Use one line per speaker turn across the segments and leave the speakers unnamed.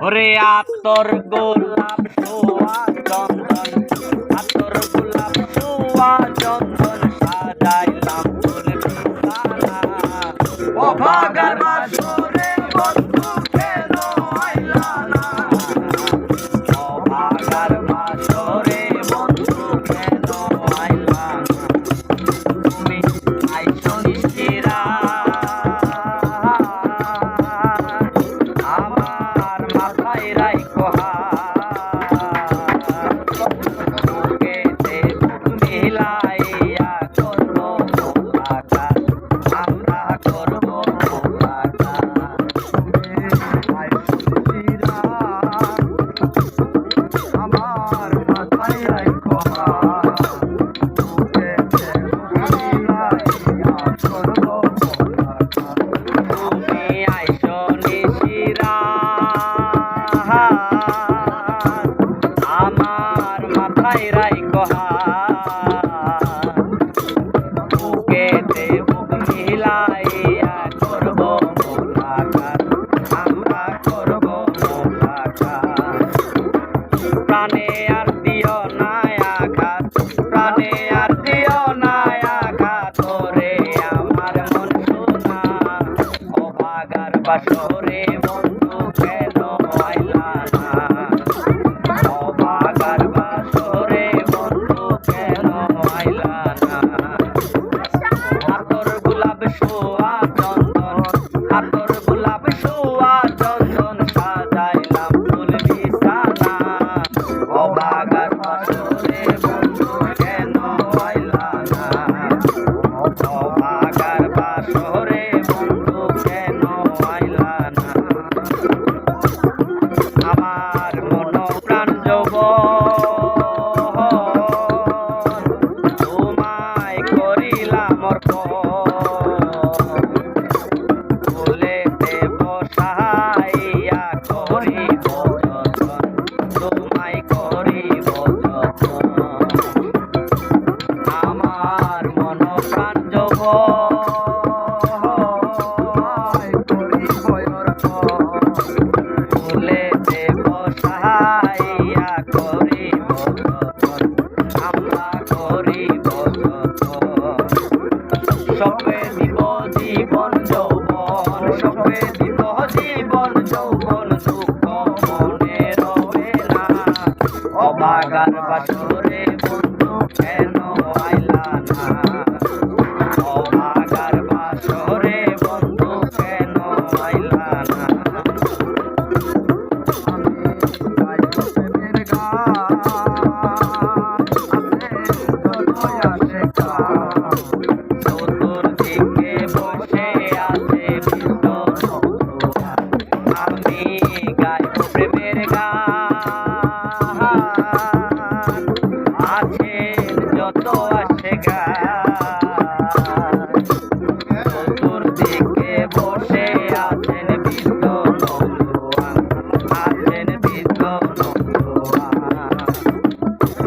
ওরে আতর গোলাপ সোয়া চন্দন, আতর গোলাপ সোয়া চন্দন সাজাইলাম ফুল বিছানা। ও ভাগার বাসরে বন্ধু কেন আইলা না? ও ভাগার বাসরে বন্ধু কেন আইলা না? তুমি আইছো নিশিরা আমার মাথায় রাইখো বুকেতে বুক মিলাইয়া করবো মোলাকাত, আমরা করবো মোলাকাত। আমার মাথায় রাইখো বুকেতে বুক মিলাইয়া করবো মোলাকাত। তুমি আইছো নিশিরা আমার মাথায় রাইখো বুকেতে বুক মিলাইয়া করবো মোলাকাত, আমরা করবো মোলাকাত। প্রাণে আর দিও না আঘাত, প্রাণে আর দিও না আঘাত রে আমার মন সোনা। ও ভাগার বাসরে বন্ধু কেন আইলা না? ও ভাগার বাসরে বন্ধু কেন আইলা না? আতর গোলাপ সোয়া চন্দন, আতর গোলাপ সোয়া চন্দন সাজাইলাম ফুল বিছানা। ও ভাগার বাসরে বন্ধু কেন আইলা না? ও ভাগার বাসরে বন্ধু কেন আইলা না? আমার মন প্রাণ যৌবন তোমায় করিলাম অর্পণ, ফুলেতে বসাইয়া করিব যতন, তোমায় করিব যতন। আমার মন প্রাণ যৌবন করিব অর্পণ, ফুলেতে বসাইয়া করিব যতন, আমরা করিব যতন। সপে দিব জীবন যৌবন, সপে দিব জীবন যৌবন, দুঃখ মনে রবে না। ও ভাগার বাসরে বন্ধু কেন আইলা না? ও ভাগার বাসরে বন্ধু কেন আইলা না? চতুর্দিকে বসে আছে আমি গাইব প্রেমের গান, আছেন যত আসে গান। চতুর্দিকে বসে আছেন বৃদ্ধ নৌজোয়ান, আছেন বৃদ্ধ নৌজোয়ান।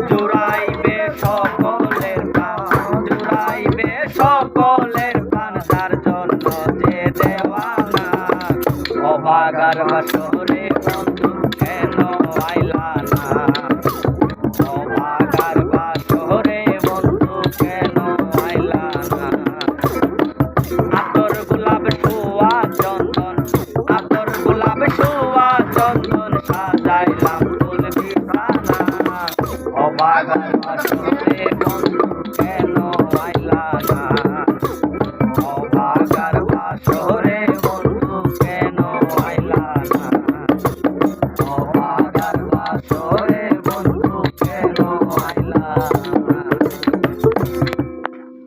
জুড়াইবে সকলের প্রাণ, জুড়াইবে সকলের প্রাণ, তার জন্য যে দেওয়ানা। ও ভাগার বাসরে বন্ধু কেন আইলা না? ও ভাগার বাসরে বন্ধু কেন আইলা না? আতর গোলাপ সোয়া চন্দন, আতর গোলাপ সোয়া চন্দন সাজাইলাম ফুল বিছানা। ও ভাগার বাসরে বন্ধু কেন